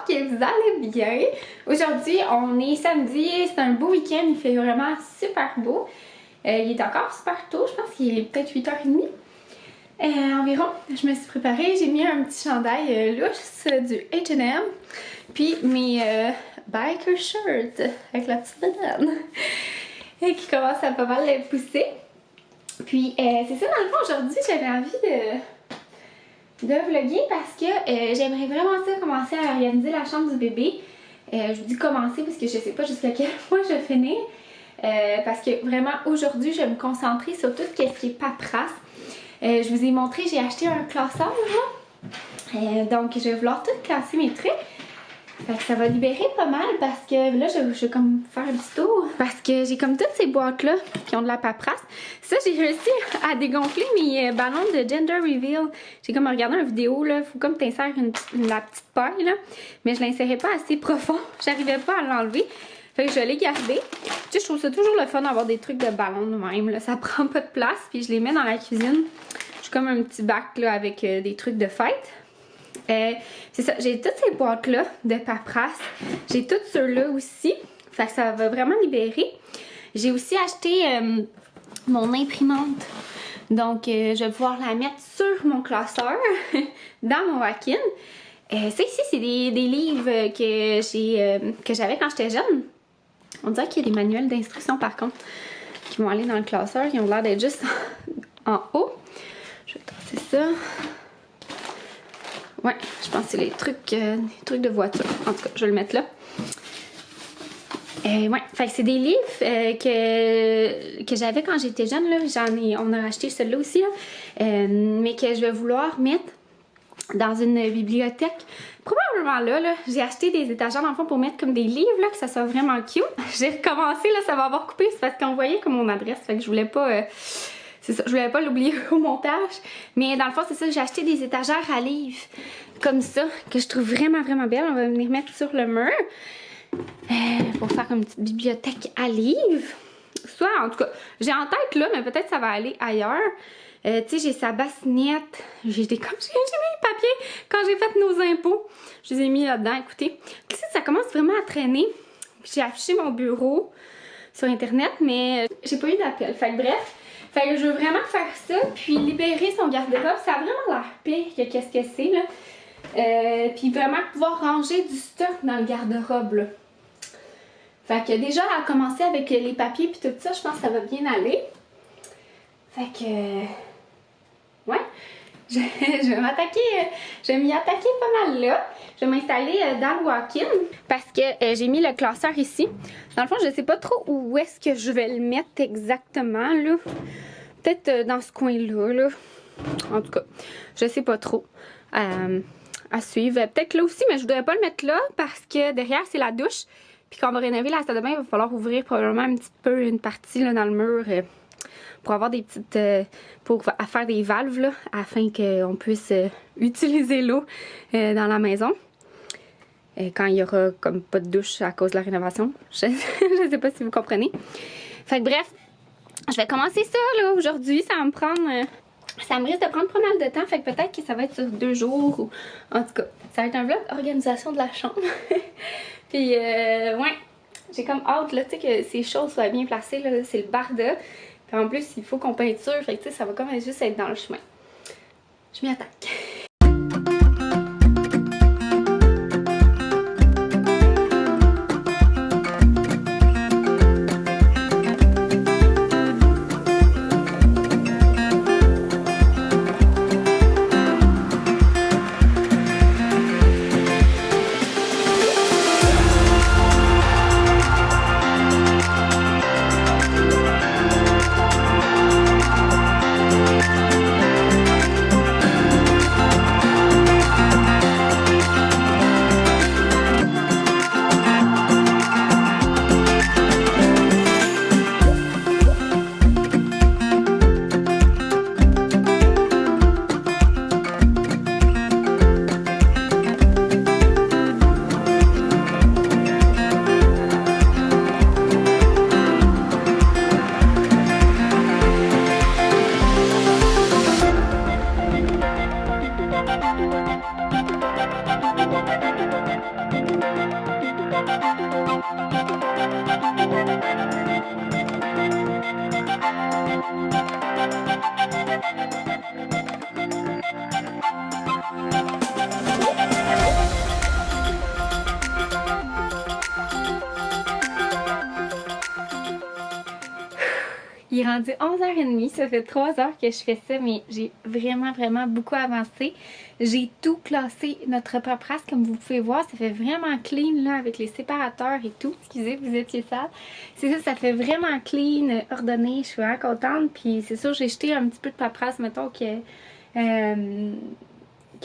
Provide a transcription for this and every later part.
que vous allez bien. Aujourd'hui, on est samedi, c'est un beau week-end, il fait vraiment super beau. Il est encore super tôt, je pense qu'il est peut-être 8h30 environ. Je me suis préparée, j'ai mis un petit chandail lousse du H&M, puis mes biker shirts avec la petite banane et qui commence à pas mal pousser. Puis c'est ça, dans le fond, aujourd'hui, j'avais envie de vlogger parce que j'aimerais vraiment ça commencer à organiser la chambre du bébé. Je vous dis commencer parce que je sais pas jusqu'à quel point je vais finir. Parce que vraiment aujourd'hui je vais me concentrer sur tout ce qui est paperasse. Je vous ai montré, j'ai acheté un classeur là. Donc je vais vouloir tout classer mes trucs. Fait que ça va libérer pas mal parce que là je vais comme faire un petit tour. Parce que j'ai comme toutes ces boîtes là qui ont de la paperasse. Ça j'ai réussi à dégonfler mes ballons de gender reveal. J'ai comme regardé une vidéo là, faut comme t'insères la petite paille là. Mais je l'insérais pas assez profond, j'arrivais pas à l'enlever. Fait que je l'ai gardé. Tu sais, je trouve ça toujours le fun d'avoir des trucs de ballon de même là. Ça prend pas de place puis je les mets dans la cuisine. J'ai comme un petit bac là avec des trucs de fête. C'est ça, j'ai toutes ces boîtes là de paperasse, j'ai toutes ceux-là aussi, fait que ça va vraiment libérer. J'ai aussi acheté mon imprimante, donc je vais pouvoir la mettre sur mon classeur dans mon walk-in. Ça ici c'est des livres que j'avais quand j'étais jeune. On dirait qu'il y a des manuels d'instruction par contre qui vont aller dans le classeur, ils ont l'air d'être juste en haut. Je vais tasser ça. Ouais, je pense que c'est les trucs de voiture. En tout cas, je vais le mettre là. Ouais, fait que c'est des livres que j'avais quand j'étais jeune. Là. On a acheté celui-là aussi. Là. Mais que je vais vouloir mettre dans une bibliothèque. Probablement là, j'ai acheté des étagères dans le fond pour mettre comme des livres, là, que ça soit vraiment cute. J'ai recommencé, là, ça va avoir coupé. C'est parce qu'on voyait comme mon adresse. Fait que je voulais pas... c'est ça, je voulais pas l'oublier au montage. Mais dans le fond, c'est ça, j'ai acheté des étagères à livres comme ça, que je trouve vraiment, vraiment belles. On va venir mettre sur le mur pour faire comme une petite bibliothèque à livres. Soit, en tout cas, j'ai en tête là, mais peut-être ça va aller ailleurs. Tu sais, j'ai sa bassinette. J'ai mis les papiers quand j'ai fait nos impôts. Je les ai mis là-dedans, écoutez. Tu sais, ça commence vraiment à traîner. J'ai affiché mon bureau sur Internet, mais j'ai pas eu d'appel. Fait que bref. Fait que je veux vraiment faire ça, puis libérer son garde-robe. Ça a vraiment l'air pire que qu'est-ce que c'est, là. Puis vraiment pouvoir ranger du stock dans le garde-robe, là. Fait que déjà, à commencer avec les papiers puis tout ça, je pense que ça va bien aller. Fait que... ouais. Je vais m'y attaquer pas mal là. Je vais m'installer dans le walk-in parce que j'ai mis le classeur ici. Dans le fond, je sais pas trop où est-ce que je vais le mettre exactement là. Peut-être dans ce coin-là, là. En tout cas, je sais pas trop. À suivre. Peut-être là aussi, mais je voudrais pas le mettre là parce que derrière, c'est la douche. Puis quand on va rénover la salle de bain, il va falloir ouvrir probablement un petit peu une partie là, dans le mur pour avoir des petites... pour faire des valves là, afin qu'on puisse utiliser l'eau dans la maison. Quand il y aura comme pas de douche à cause de la rénovation. Je sais pas si vous comprenez. Fait que bref, je vais commencer ça là aujourd'hui. Ça va me prendre... ça me risque de prendre pas mal de temps. Fait que peut-être que ça va être sur 2 jours. Ou... en tout cas, ça va être un vlog organisation de la chambre. Puis ouais, j'ai comme hâte là, tu sais, que ces choses soient bien placées. Là, c'est le barda. Puis en plus, il faut qu'on peinture. Fait que tu sais, ça va comme juste être dans le chemin. Je m'y attaque. Il est rendu 11h30, ça fait 3 heures que je fais ça, mais j'ai vraiment beaucoup avancé. J'ai tout classé, notre paperasse, comme vous pouvez voir, ça fait vraiment clean là, avec les séparateurs et tout. Excusez, vous étiez sale. C'est ça fait vraiment clean, ordonné, je suis vraiment contente. Puis c'est sûr, j'ai jeté un petit peu de paperasse, mettons, qui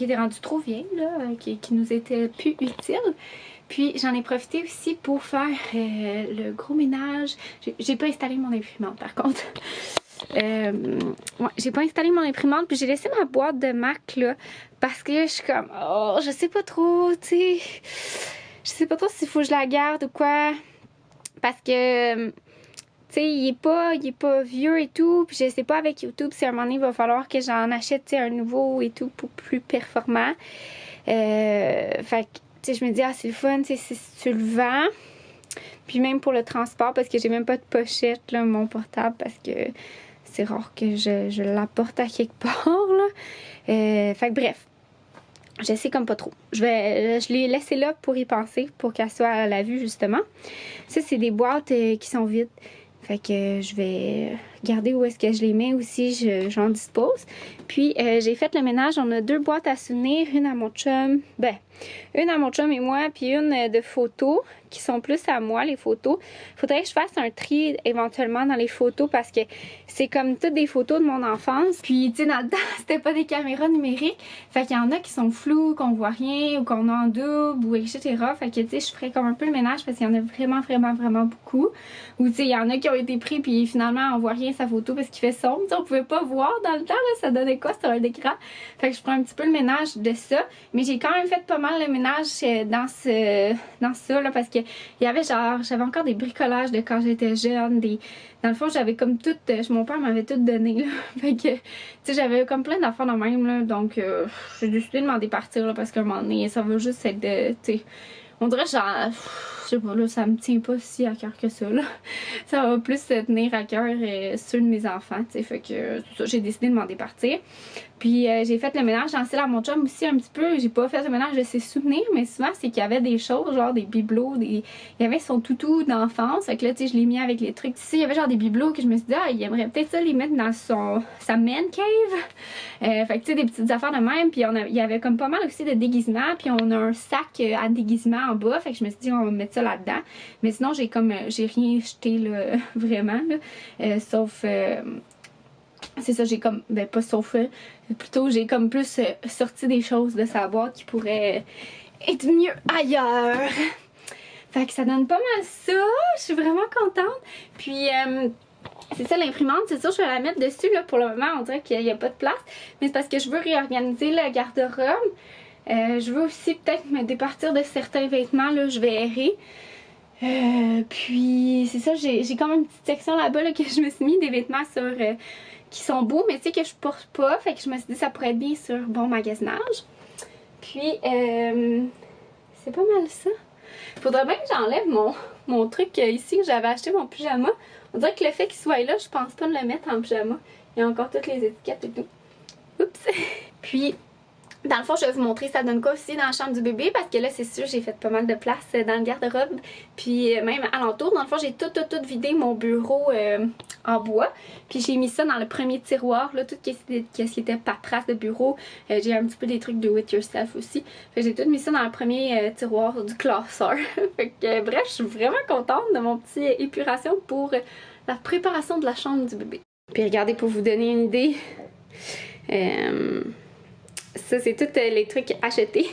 était rendue trop vieille, là, qui nous était plus utile. Puis j'en ai profité aussi pour faire le gros ménage. J'ai pas installé mon imprimante par contre. Ouais, j'ai pas installé mon imprimante, puis j'ai laissé ma boîte de Mac là, parce que je suis comme, oh, je sais pas trop, tu sais. Je sais pas trop s'il faut que je la garde ou quoi. Parce que, tu sais, il est pas vieux et tout, puis je sais pas avec YouTube si à un moment donné il va falloir que j'en achète, tu sais, un nouveau et tout pour plus performant. Fait que, tu sais, je me dis, ah, c'est le fun, tu sais, si tu le vends. Puis même pour le transport, parce que j'ai même pas de pochette, là, mon portable, parce que c'est rare que je l'apporte à quelque part, là. Fait que bref, je sais comme pas trop. Je l'ai laissé là pour y penser, pour qu'elle soit à la vue, justement. Ça, c'est des boîtes qui sont vides. Fait que je vais regarder où est-ce que je les mets aussi, j'en dispose. Puis j'ai fait le ménage, on a 2 boîtes à souvenirs, une à mon chum, une à mon chum et moi, puis une de photos, qui sont plus à moi, les photos. Faudrait que je fasse un tri éventuellement dans les photos parce que c'est comme toutes des photos de mon enfance. Puis, tu sais, dans le temps, c'était pas des caméras numériques. Fait qu'il y en a qui sont floues, qu'on voit rien, ou qu'on a en double, ou etc. Fait que, tu sais, je ferais comme un peu le ménage parce qu'il y en a vraiment beaucoup. Ou, tu sais, il y en a qui ont été pris, puis finalement, on voit rien sa photo parce qu'il fait sombre. T'sais, on pouvait pas voir dans le temps, là, ça donnait quoi sur un écran. Fait que je prends un petit peu le ménage de ça. Mais j'ai quand même fait pas mal le ménage dans ça, là, parce que il y avait genre, j'avais encore des bricolages de quand j'étais jeune, dans le fond, j'avais comme tout, mon père m'avait tout donné, là. Fait que, tu sais, j'avais comme plein d'affaires de même, là. Donc, j'ai décidé de m'en départir, là, parce qu'à un moment donné, ça va juste être de, tu sais, on dirait genre, je sais pas, là, ça me tient pas si à cœur que ça, là. Ça va plus tenir à cœur ceux de mes enfants, tu sais. Fait que, ça, j'ai décidé de m'en départir. Puis j'ai fait le ménage dans celle à mon chum aussi un petit peu. J'ai pas fait le ménage de ses souvenirs, mais souvent c'est qu'il y avait des choses, genre des bibelots, il y avait son toutou d'enfance. Fait que là, tu sais, je l'ai mis avec les trucs. Ici, il y avait genre des bibelots que je me suis dit, ah, il aimerait peut-être ça les mettre dans sa man cave. Fait que tu sais, des petites affaires de même. Puis il y avait comme pas mal aussi de déguisements. Puis on a un sac à déguisement en bas. Fait que je me suis dit, on va mettre ça là-dedans. Mais sinon, j'ai rien jeté, là, vraiment, là. Sauf... c'est ça, j'ai comme, pas sauf, plutôt j'ai comme plus sorti des choses de sa boîte qui pourraient être mieux ailleurs. Fait que ça donne pas mal ça, je suis vraiment contente. Puis c'est ça, l'imprimante, c'est sûr je vais la mettre dessus, là, pour le moment on dirait qu'il n'y a pas de place. Mais c'est parce que je veux réorganiser le garde-robe. Je veux aussi peut-être me départir de certains vêtements, là, je vais errer. Puis c'est ça, j'ai quand même une petite section là-bas là, que je me suis mis des vêtements sur... qui sont beaux, mais tu sais que je porte pas. Fait que je me suis dit ça pourrait être bien sur bon magasinage. Puis, c'est pas mal ça. Faudrait bien que j'enlève mon truc ici que j'avais acheté, mon pyjama. On dirait que le fait qu'il soit là, je pense pas de le mettre en pyjama. Il y a encore toutes les étiquettes et tout. Oups! Puis, dans le fond, je vais vous montrer ça donne quoi aussi dans la chambre du bébé parce que là, c'est sûr, j'ai fait pas mal de place dans le garde-robe. Puis même alentour, dans le fond, j'ai tout vidé mon bureau en bois. Puis j'ai mis ça dans le premier tiroir, là, tout ce qui était paperasse de bureau. J'ai un petit peu des trucs do it yourself aussi. Fait que j'ai tout mis ça dans le premier tiroir du classeur. Fait que bref, je suis vraiment contente de mon petit épuration pour la préparation de la chambre du bébé. Puis regardez, pour vous donner une idée... ça, c'est tous les trucs achetés.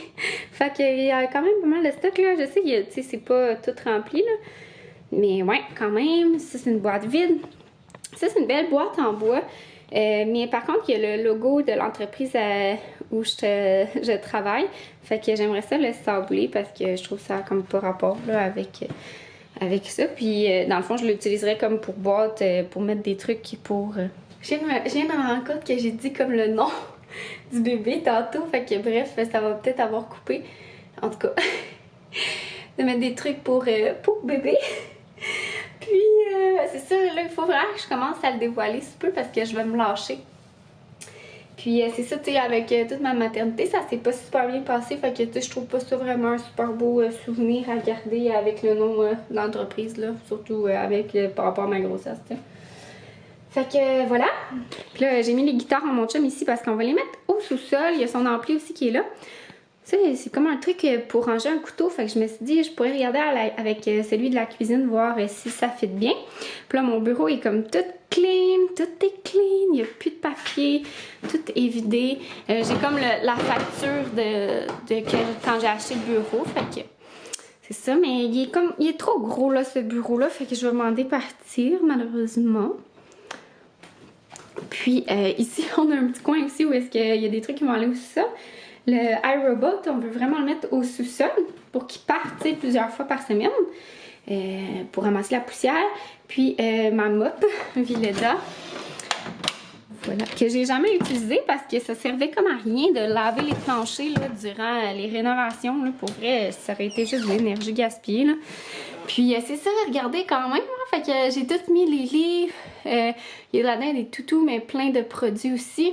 Fait qu'il y a quand même pas mal de stock, là. Je sais que c'est pas tout rempli, là. Mais ouais, quand même. Ça, c'est une boîte vide. Ça, c'est une belle boîte en bois. Mais par contre, il y a le logo de l'entreprise où je travaille. Fait que j'aimerais ça le sabler parce que je trouve ça comme pas rapport, là, avec ça. Puis, dans le fond, je l'utiliserais comme pour boîte, pour mettre des trucs pour... Je viens de me rendre compte que j'ai dit comme le nom du bébé tantôt, fait que bref, ça va peut-être avoir coupé. En tout cas, de mettre des trucs pour bébé. Puis c'est ça, là, il faut vraiment que je commence à le dévoiler un peu parce que je vais me lâcher. Puis c'est ça, tu sais, avec toute ma maternité, ça s'est pas super bien passé. Fait que, tu sais, je trouve pas ça vraiment un super beau souvenir à garder avec le nom de l'entreprise, là. Surtout avec par rapport à ma grossesse, tu sais. Fait que voilà. Puis là, j'ai mis les guitares à mon chum ici parce qu'on va les mettre au sous-sol. Il y a son ampli aussi qui est là. C'est comme un truc pour ranger un couteau. Fait que je me suis dit, je pourrais regarder avec celui de la cuisine, voir si ça fit bien. Puis là, mon bureau est comme tout clean, tout est clean. Il n'y a plus de papier, tout est vidé. J'ai comme la facture quand j'ai acheté le bureau. Fait que c'est ça, mais il est trop gros là, ce bureau-là. Fait que je vais demander partir, malheureusement. Puis ici, on a un petit coin aussi où est-ce qu'il y a des trucs qui vont aller au sous-sol. Le iRobot, on veut vraiment le mettre au sous-sol pour qu'il parte plusieurs fois par semaine pour ramasser la poussière. Puis ma mop, Villeda, voilà, que j'ai jamais utilisée parce que ça servait comme à rien de laver les planchers là, durant les rénovations. Là. Pour vrai, ça aurait été juste de l'énergie gaspillée. Là. Puis c'est ça, regardez quand même. Hein, fait que j'ai tout mis les livres. Il y a là-dedans des toutous, mais plein de produits aussi.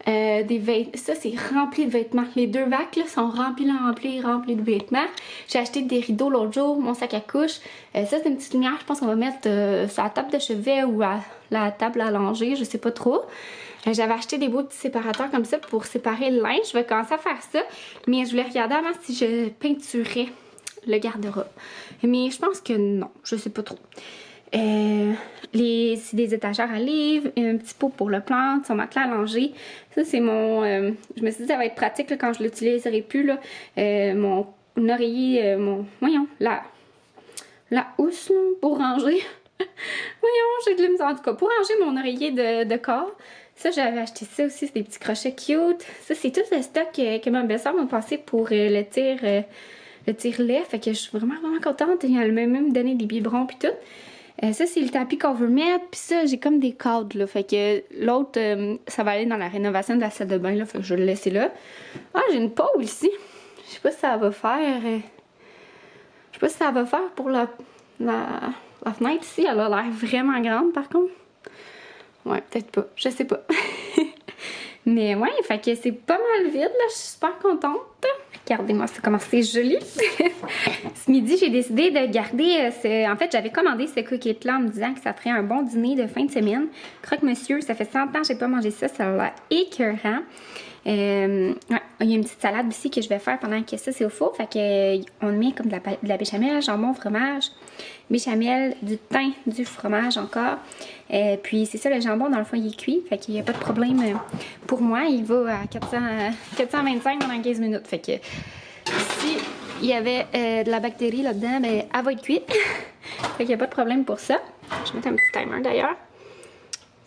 Ça c'est rempli de vêtements. Les 2 vacs là, sont remplis de vêtements. J'ai acheté des rideaux l'autre jour, mon sac à couche. Ça c'est une petite lumière, je pense qu'on va mettre sur la table de chevet ou à la table à langer, je sais pas trop. J'avais acheté des beaux petits séparateurs comme ça pour séparer le linge. Je vais commencer à faire ça. Mais je voulais regarder avant si je peinturais le garde-robe. Mais je pense que non, je sais pas trop. C'est des étagères à livres, un petit pot pour le plante, son matelas à langer. Ça, c'est mon... je me suis dit, ça va être pratique là, quand je l'utiliserai plus. Là. Mon oreiller, voyons, la housse là, pour ranger. Voyons, j'ai de la misère en tout cas. Pour ranger mon oreiller de corps. Ça, j'avais acheté ça aussi, c'est des petits crochets cute. Ça, c'est tout le stock que ma belle-sœur m'a passé pour le tire-lait. Fait que je suis vraiment contente. Elle m'a même donné des biberons puis tout. Ça, c'est le tapis qu'on veut mettre. Puis ça, j'ai comme des cadres, là. Fait que l'autre, ça va aller dans la rénovation de la salle de bain, là. Fait que je vais le laisser là. Ah, j'ai une pôle ici. Je sais pas si ça va faire... Je sais pas si ça va faire pour la fenêtre ici. Elle a l'air vraiment grande, par contre. Ouais, peut-être pas. Je sais pas. Mais ouais, fait que c'est pas mal vide, là. Je suis super contente. Regardez-moi ça, comment c'est joli. Ce midi, j'ai décidé de garder... En fait, j'avais commandé ce cookie-là en me disant que ça ferait un bon dîner de fin de semaine. Croque-monsieur, ça fait 100 ans que j'ai pas mangé ça. Ça a l'air écœurant. Ouais, il y a une petite salade aussi que je vais faire pendant que ça c'est au four. Fait que on met comme de la béchamel, jambon, fromage, béchamel, du thym, du fromage encore. Puis c'est ça, le jambon dans le fond il est cuit. Fait qu'il n'y a pas de problème pour moi. Il va à 425 pendant 15 minutes. Fait que si il y avait de la bactérie là-dedans, ben elle va être cuite. Fait qu'il n'y a pas de problème pour ça. Je vais mettre un petit timer d'ailleurs.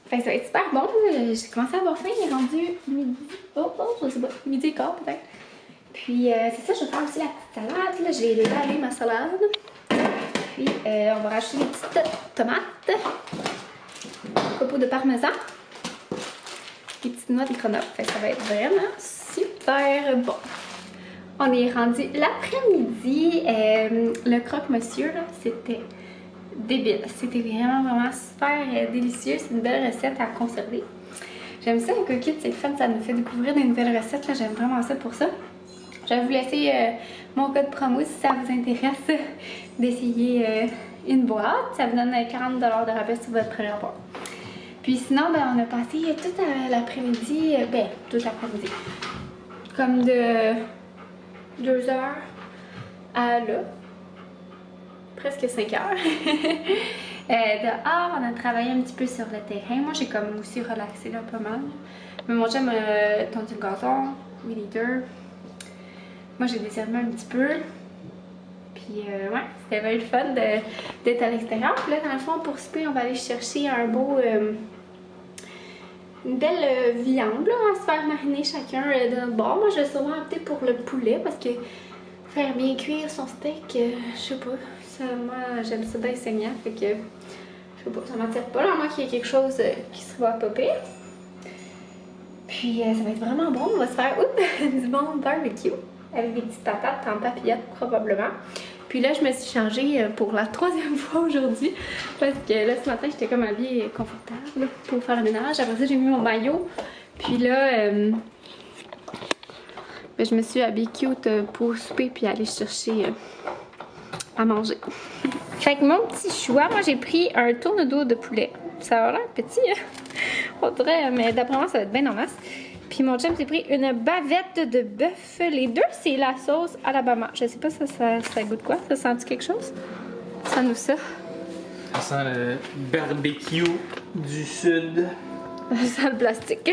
Fait que ça va être super bon. J'ai commencé à avoir faim, il est rendu midi. Je sais pas, midi et quart peut-être. Puis c'est ça, je vais faire aussi la petite salade. Là. J'ai déballé ma salade. Puis on va rajouter des petites tomates, un copeau de parmesan, des petites noix de grenoble. Fait que ça va être vraiment super bon. On est rendu l'après-midi. Le croque-monsieur, là, c'était débile. C'était vraiment super délicieux. C'est une belle recette à conserver. J'aime ça, les cookies, c'est le fun, ça nous fait découvrir des nouvelles recettes. J'aime vraiment ça pour ça. Je vais vous laisser mon code promo si ça vous intéresse d'essayer une boîte. Ça vous donne 40$ de rabais sur votre premier repas. Puis sinon, ben, on a passé toute l'après-midi, toute l'après-midi, comme de 2h à là. Presque 5 heures. Dehors, on a travaillé un petit peu sur le terrain. Moi, j'ai comme aussi relaxé là pas mal. Mais mon chum a tondu le gazon, weed eater. Moi, j'ai déshermé un petit peu. Puis, ouais, c'était vraiment le fun d'être à l'extérieur. Puis là, dans le fond, pour souper, on va aller chercher un beau... une belle viande là, à se faire mariner chacun de notre bord. Moi, je vais sûrement opter pour le poulet parce que faire bien cuire son steak, je sais pas. Moi, j'aime ça bien saignant, fait que je sais pas, ça m'attire pas là, moi qu'il y ait quelque chose qui se va popper. Puis ça va être vraiment bon, on va se faire du bon barbecue avec des petites patates en papillotes probablement. Puis là, je me suis changée pour la 3e fois aujourd'hui. Parce que là, ce matin, j'étais comme habillée confortable là, pour faire le ménage. Après ça, j'ai mis mon maillot. Puis là, ben, je me suis habillée cute pour souper puis aller chercher à manger. Fait que mon petit choix, moi j'ai pris un tourne-dos de poulet. Ça a l'air petit, hein? On dirait, mais d'après moi, ça va être bien en masse. Puis mon chum s'est pris une bavette de bœuf. Les deux, c'est la sauce Alabama. Je sais pas si ça goûte quoi. Ça sent-tu quelque chose? Ça nous ça. Ça sent le barbecue du sud. Ça sent le plastique.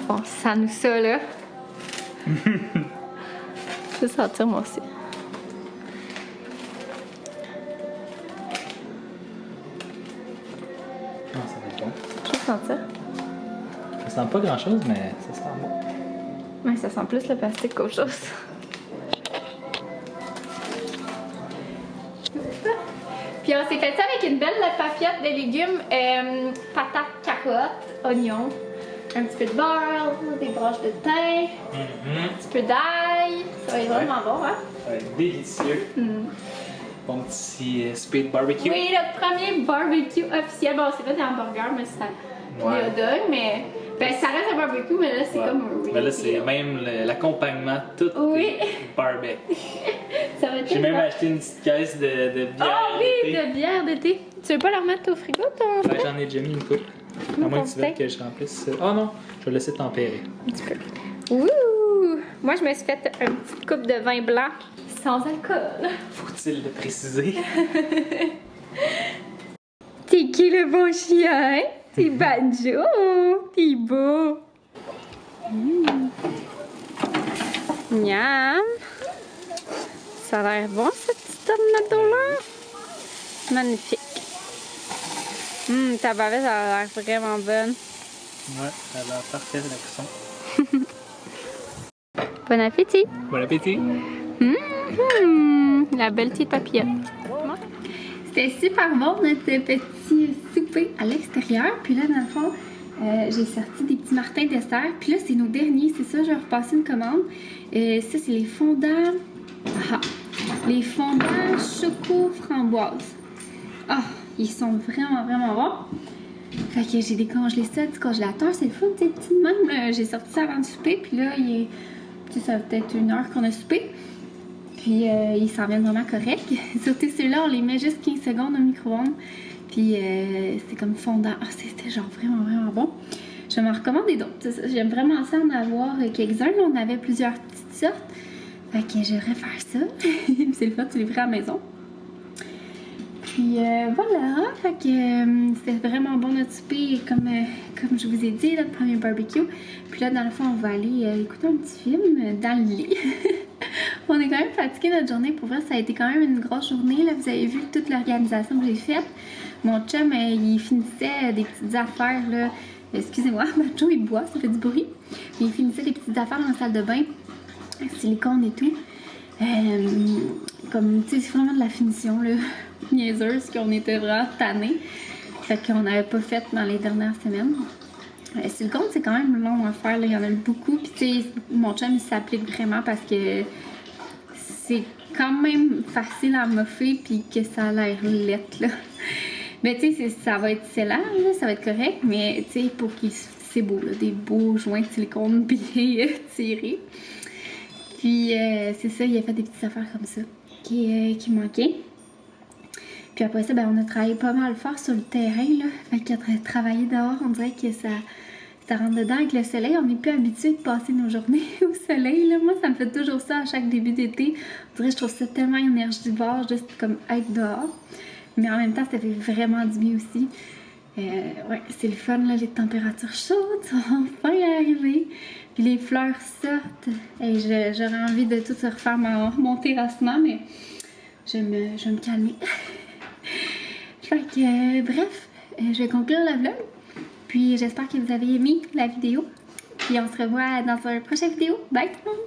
Bon, ça nous ça, là. Je vais sentir moi aussi. Non, ça va être bon. Je vais sentir. Ça sent pas grand chose, mais ça sent bon. Ouais, ça sent plus le plastique qu'autre chose. Puis on s'est fait ça avec une belle papillote de légumes, patates, carottes, oignons, un petit peu de beurre, des branches de thym, un petit peu d'ail. Ça va être vraiment bon, hein? Ça va être délicieux. Bon petit speed barbecue. Oui, le premier barbecue officiel. Bon, c'est pas des hamburgers, mais c'est des hot dogs, mais ben, ça reste un barbecue, mais là, c'est comme un real Mais là, c'est deal. même l'accompagnement, tout Oui. est barbecue. Ça va être J'ai même bon. acheté une petite caisse de bière. Oh oui, d'été. de bière d'été. Tu veux pas la remettre au frigo, ton? Ouais, j'en ai déjà mis une coupe. À moins que tu veuilles que je remplisse. Oh non, je vais laisser tempérer. Un petit peu. Ouh! Moi, je me suis fait une petite coupe de vin blanc sans alcool. Faut-il le préciser? T'es qui le bon chien? T'es Banjo! T'es beau! Miam! Ça a l'air bon, cette petite tornado-là. Magnifique. Ta bavette, ça a l'air vraiment bonne. Ouais, elle a l'air parfaite la cuisson. Bon appétit! Bon appétit! La belle petite papillote. C'était super bon notre petit souper à l'extérieur. Puis là, dans le fond, j'ai sorti des petits martins dessert. Puis là, c'est nos derniers. C'est ça, je vais repasser une commande. Ça, c'est les fondants. Les fondants choco-framboise. Ah, ils sont vraiment, vraiment bons. Fait que j'ai décongelé ça du congélateur. C'est le fun, tu sais, petit de même. Là. J'ai sorti ça avant de souper. Puis là, ça fait peut-être 1 heure qu'on a soupé. Puis ils s'en viennent vraiment corrects. Surtout ceux-là, on les met juste 15 secondes au micro-ondes. Puis c'est comme fondant. Ah, c'était genre vraiment, vraiment bon. Je vais m'en recommander d'autres. J'aime vraiment ça en avoir quelques-uns. Là, on avait plusieurs petites sortes. Fait que j'aimerais faire ça. C'est le fun, tu les ferais à la maison. Puis voilà. Fait que c'était vraiment bon notre souper. Comme je vous ai dit, notre premier barbecue. Puis là, dans le fond, on va aller écouter un petit film dans le lit. On est quand même fatigué notre journée. Pour vrai, ça a été quand même une grosse journée. Là, vous avez vu toute l'organisation que j'ai faite. Mon chum, il finissait des petites affaires. Là. Excusez-moi, Macho, il boit, ça fait du bruit. Mais il finissait des petites affaires dans la salle de bain. Silicone et tout. Comme, tu sais, c'est vraiment de la finition, là. Niaiseuse, qu'on était vraiment tannés. Fait qu'on n'avait pas fait dans les dernières semaines. Silicone, c'est quand même long à faire, là. Il y en a beaucoup. Puis, tu sais, mon chum, il s'applique vraiment parce que c'est quand même facile à moffer puis que ça a l'air lettre, là. Mais tu sais, ça va être scellant, là, ça va être correct, mais tu sais, pour qu'il... C'est beau, là, des beaux joints de silicone bien tirés. Puis c'est ça, il a fait des petites affaires comme ça qui manquaient. Puis après ça, ben, on a travaillé pas mal fort sur le terrain, là. Fait qu'il a travaillé dehors, on dirait que ça rentre dedans avec le soleil. On n'est plus habitué de passer nos journées au soleil, là. Moi, ça me fait toujours ça à chaque début d'été. On dirait que je trouve ça tellement énergivore, juste comme être dehors. Mais en même temps, ça fait vraiment du bien aussi. Ouais, c'est le fun, là, les températures chaudes sont enfin arrivées. Puis les fleurs sortent. Et j'aurais envie de tout refaire mon terrassement, mais je vais me calmer. Fait que, bref, je vais conclure le vlog. Puis j'espère que vous avez aimé la vidéo. Puis on se revoit dans une prochaine vidéo. Bye tout le monde!